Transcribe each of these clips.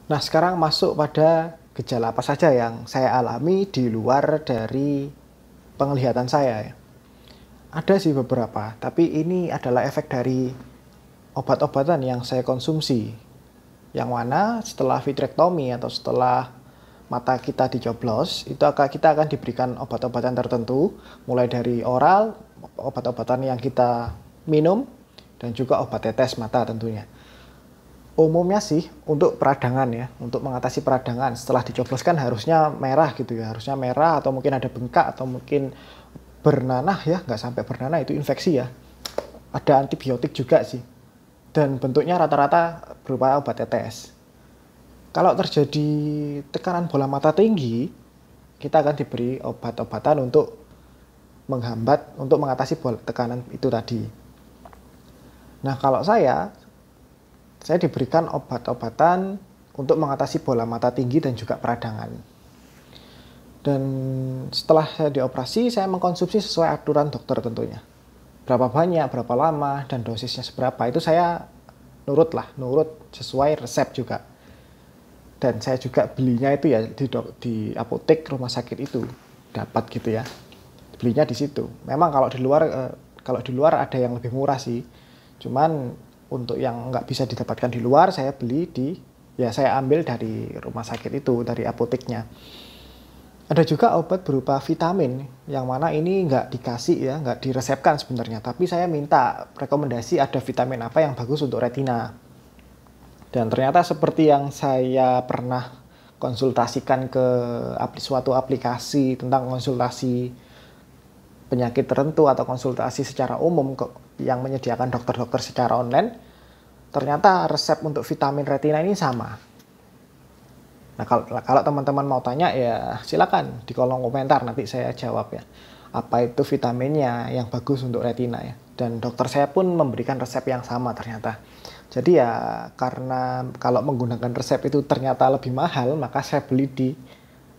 Nah, sekarang masuk pada gejala apa saja yang saya alami di luar dari penglihatan saya ya. Ada sih beberapa, tapi ini adalah efek dari obat-obatan yang saya konsumsi. Yang mana setelah vitrektomi atau setelah mata kita dicoblos, kita akan diberikan obat-obatan tertentu, mulai dari oral, obat-obatan yang kita minum, dan juga obat tetes mata tentunya. Umumnya sih untuk peradangan ya, untuk mengatasi peradangan setelah dicobloskan harusnya merah gitu ya, harusnya merah atau mungkin ada bengkak atau mungkin bernanah ya, nggak sampai bernanah itu infeksi ya. Ada antibiotik juga sih, dan bentuknya rata-rata berupa obat tetes. Kalau terjadi tekanan bola mata tinggi, kita akan diberi obat-obatan untuk menghambat, untuk mengatasi tekanan itu tadi. Nah kalau saya diberikan obat-obatan untuk mengatasi bola mata tinggi dan juga peradangan. Dan setelah saya dioperasi, saya mengkonsumsi sesuai aturan dokter tentunya. Berapa banyak, berapa lama, dan dosisnya seberapa, itu saya nurut sesuai resep juga. Dan saya juga belinya itu ya di apotek rumah sakit itu, dapat gitu ya. Belinya di situ. Memang kalau di luar ada yang lebih murah sih. Cuman untuk yang nggak bisa didapatkan di luar, saya saya ambil dari rumah sakit itu, dari apoteknya. Ada juga obat berupa vitamin, yang mana ini nggak dikasih ya, nggak diresepkan sebenarnya. Tapi saya minta rekomendasi ada vitamin apa yang bagus untuk retina. Dan ternyata seperti yang saya pernah konsultasikan ke suatu aplikasi tentang konsultasi penyakit tertentu atau konsultasi secara umum yang menyediakan dokter-dokter secara online, ternyata resep untuk vitamin retina ini sama. Nah, kalau teman-teman mau tanya ya silakan di kolom komentar, nanti saya jawab ya. Apa itu vitaminnya yang bagus untuk retina ya. Dan dokter saya pun memberikan resep yang sama ternyata. Jadi ya karena kalau menggunakan resep itu ternyata lebih mahal, maka saya beli di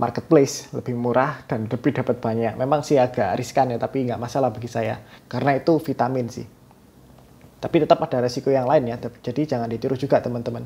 marketplace, lebih murah dan lebih dapat banyak. Memang sih agak riskan ya, tapi nggak masalah bagi saya. Karena itu vitamin sih. Tapi tetap ada resiko yang lain ya, jadi jangan ditiru juga teman-teman.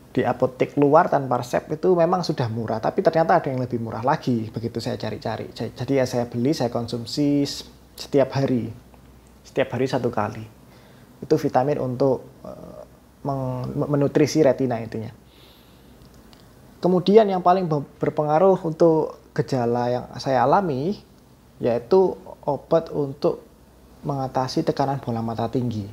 Di apotek luar tanpa resep itu memang sudah murah, tapi ternyata ada yang lebih murah lagi begitu saya cari-cari. Jadi ya saya beli, saya konsumsi setiap hari satu kali. Itu vitamin untuk menutrisi retina intinya. Kemudian yang paling berpengaruh untuk gejala yang saya alami yaitu obat untuk mengatasi tekanan bola mata tinggi.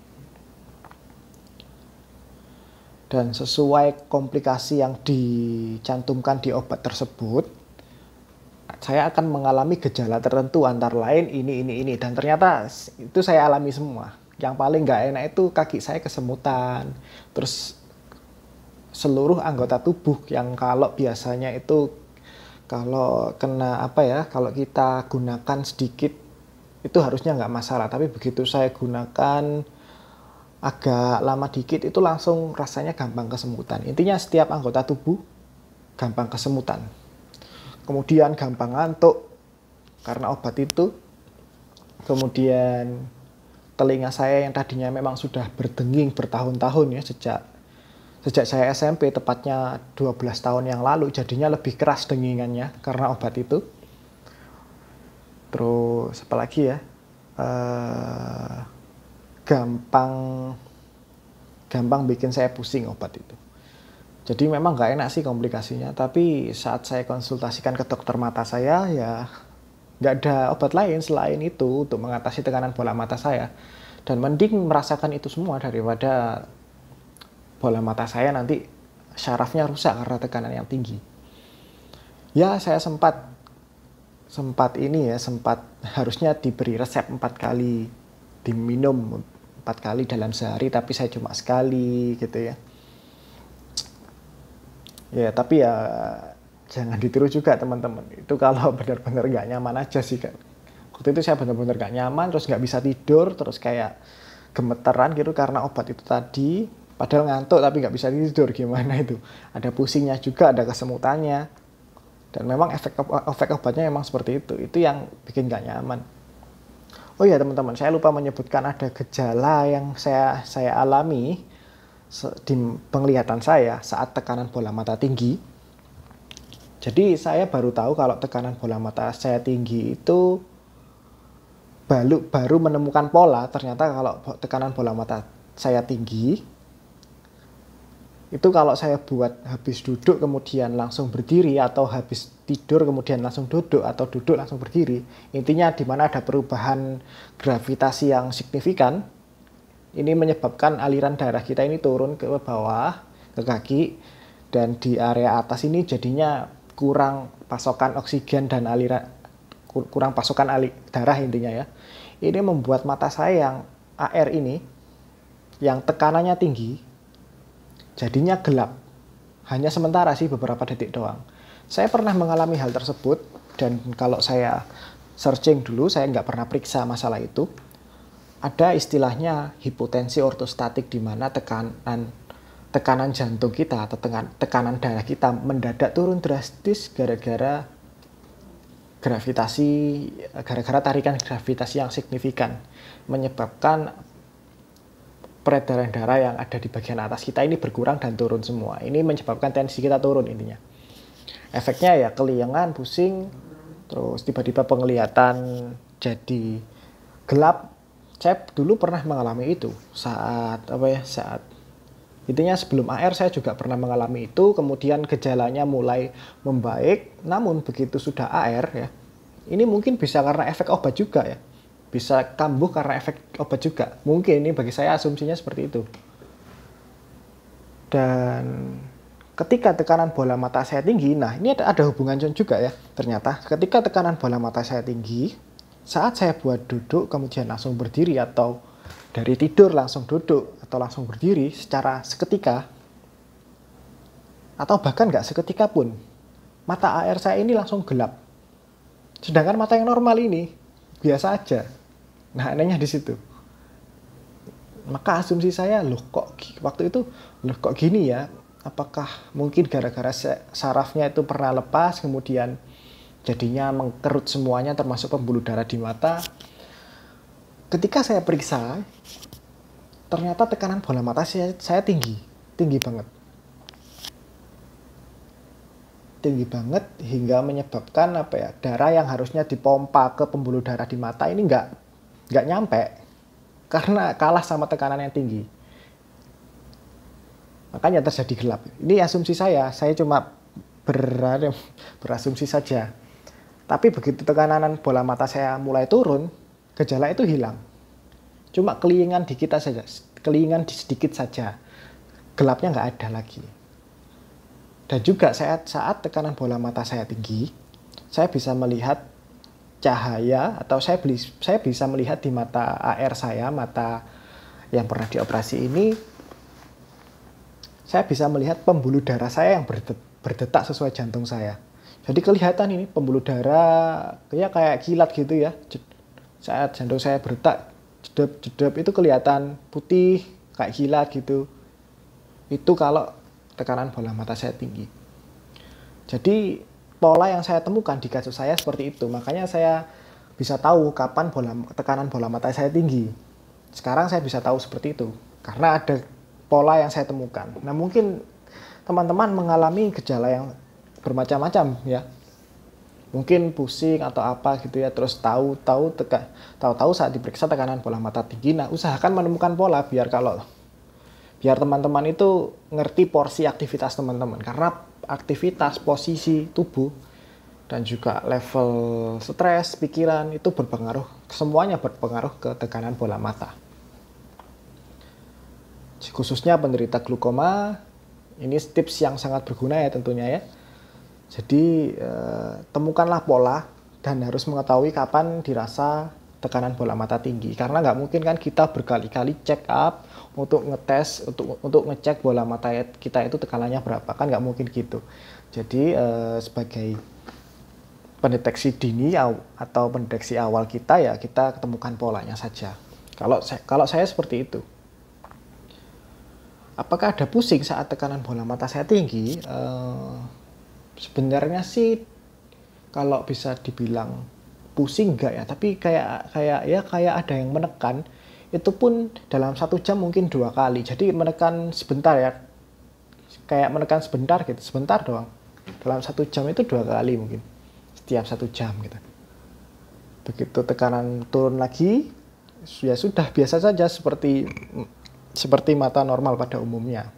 Dan sesuai komplikasi yang dicantumkan di obat tersebut, saya akan mengalami gejala tertentu antara lain ini. Dan ternyata itu saya alami semua. Yang paling nggak enak itu kaki saya kesemutan. Terus seluruh anggota tubuh yang kalau biasanya itu kalau kena kalau kita gunakan sedikit itu harusnya nggak masalah, tapi begitu saya gunakan agak lama dikit itu langsung rasanya gampang kesemutan. Intinya setiap anggota tubuh gampang kesemutan, kemudian gampang ngantuk karena obat itu. Kemudian telinga saya yang tadinya memang sudah berdenging bertahun-tahun ya, sejak saya SMP, tepatnya 12 tahun yang lalu, jadinya lebih keras dengingannya karena obat itu. Terus apalagi ya, gampang bikin saya pusing obat itu. Jadi memang nggak enak sih komplikasinya, tapi saat saya konsultasikan ke dokter mata saya ya nggak ada obat lain selain itu untuk mengatasi tekanan bola mata saya. Dan mending merasakan itu semua daripada bola mata saya nanti syarafnya rusak karena tekanan yang tinggi. Ya saya sempat harusnya diberi resep 4 kali diminum 4 kali dalam sehari, tapi saya cuma sekali gitu ya. Ya tapi ya jangan ditiru juga teman-teman. Itu kalau benar-benar nggak nyaman aja sih kan. Waktu itu saya benar-benar nggak nyaman, terus nggak bisa tidur, terus kayak gemeteran gitu karena obat itu tadi. Padahal ngantuk tapi nggak bisa tidur, gimana itu. Ada pusingnya juga, ada kesemutannya. Dan memang efek obatnya memang seperti itu. Itu yang bikin nggak nyaman. Oh iya teman-teman, saya lupa menyebutkan ada gejala yang saya alami di penglihatan saya saat tekanan bola mata tinggi. Jadi saya baru tahu kalau tekanan bola mata saya tinggi itu baru menemukan pola. Ternyata kalau tekanan bola mata saya tinggi itu kalau saya buat habis duduk kemudian langsung berdiri, atau habis tidur kemudian langsung duduk, atau duduk langsung berdiri, intinya di mana ada perubahan gravitasi yang signifikan, ini menyebabkan aliran darah kita ini turun ke bawah, ke kaki, dan di area atas ini jadinya kurang pasokan oksigen dan kurang pasokan darah intinya ya. Ini membuat mata saya yang AR ini, yang tekanannya tinggi, jadinya gelap. Hanya sementara sih, beberapa detik doang. Saya pernah mengalami hal tersebut, dan kalau saya searching dulu, saya nggak pernah periksa masalah itu. Ada istilahnya hipotensi ortostatik, di mana tekanan jantung kita atau tekanan darah kita mendadak turun drastis gara-gara tarikan gravitasi yang signifikan, menyebabkan peredaran darah yang ada di bagian atas kita ini berkurang dan turun semua. Ini menyebabkan tensi kita turun intinya. Efeknya ya keliengan, pusing, terus tiba-tiba penglihatan jadi gelap. Saya dulu pernah mengalami itu saat intinya sebelum AR saya juga pernah mengalami itu. Kemudian gejalanya mulai membaik, namun begitu sudah AR ya, ini mungkin bisa karena efek obat juga ya. Bisa kambuh karena efek obat juga. Mungkin ini bagi saya asumsinya seperti itu. Dan ketika tekanan bola mata saya tinggi, nah ini ada hubungan juga ya. Ternyata ketika tekanan bola mata saya tinggi, saat saya buat duduk kemudian langsung berdiri, atau dari tidur langsung duduk atau langsung berdiri secara seketika, atau bahkan nggak seketika pun, mata AR saya ini langsung gelap. Sedangkan mata yang normal ini biasa aja. Nah, anehnya di situ. Maka asumsi saya, waktu itu kok gini ya? Apakah mungkin gara-gara sarafnya itu pernah lepas, kemudian jadinya mengkerut semuanya termasuk pembuluh darah di mata. Ketika saya periksa, ternyata tekanan bola mata saya tinggi banget. Tinggi banget hingga menyebabkan darah yang harusnya dipompa ke pembuluh darah di mata ini nggak nyampe karena kalah sama tekanan yang tinggi. Makanya terjadi gelap. Ini asumsi saya cuma berasumsi saja. Tapi begitu tekanan bola mata saya mulai turun, gejala itu hilang. Cuma keliengan sedikit saja. Gelapnya nggak ada lagi. Dan juga saat tekanan bola mata saya tinggi, saya bisa melihat cahaya, atau saya bisa melihat di mata AR saya, mata yang pernah dioperasi ini, saya bisa melihat pembuluh darah saya yang berdetak sesuai jantung saya. Jadi kelihatan ini pembuluh darah kayak kilat gitu ya. Saat jantung saya berdetak, jedep itu kelihatan putih kayak kilat gitu. Itu kalau tekanan bola mata saya tinggi. Jadi pola yang saya temukan di kasus saya seperti itu. Makanya saya bisa tahu kapan tekanan bola mata saya tinggi. Sekarang saya bisa tahu seperti itu karena ada pola yang saya temukan. Nah, mungkin teman-teman mengalami gejala yang bermacam-macam ya. Mungkin pusing atau apa gitu ya, terus tahu-tahu saat diperiksa tekanan bola mata tinggi. Nah, usahakan menemukan pola biar teman-teman itu ngerti porsi aktivitas teman-teman, karena aktivitas, posisi tubuh, dan juga level stres, pikiran itu semuanya berpengaruh ke tekanan bola mata. Khususnya penderita glaukoma, ini tips yang sangat berguna ya tentunya ya. Jadi temukanlah pola dan harus mengetahui kapan dirasa tekanan bola mata tinggi, karena nggak mungkin kan kita berkali-kali check up untuk ngetes, untuk ngecek bola mata kita itu tekanannya berapa, kan nggak mungkin gitu. Jadi sebagai pendeteksi dini atau pendeteksi awal kita ya, kita ketemukan polanya saja. Kalau saya seperti itu. Apakah ada pusing saat tekanan bola mata saya tinggi? Sebenarnya sih kalau bisa dibilang pusing enggak ya, tapi kayak ada yang menekan. Itu pun dalam 1 jam mungkin 2 kali. Jadi menekan sebentar ya, kayak menekan sebentar gitu, sebentar doang. Dalam 1 jam itu 2 kali mungkin, setiap 1 jam gitu. Begitu tekanan turun lagi, ya sudah biasa saja seperti mata normal pada umumnya.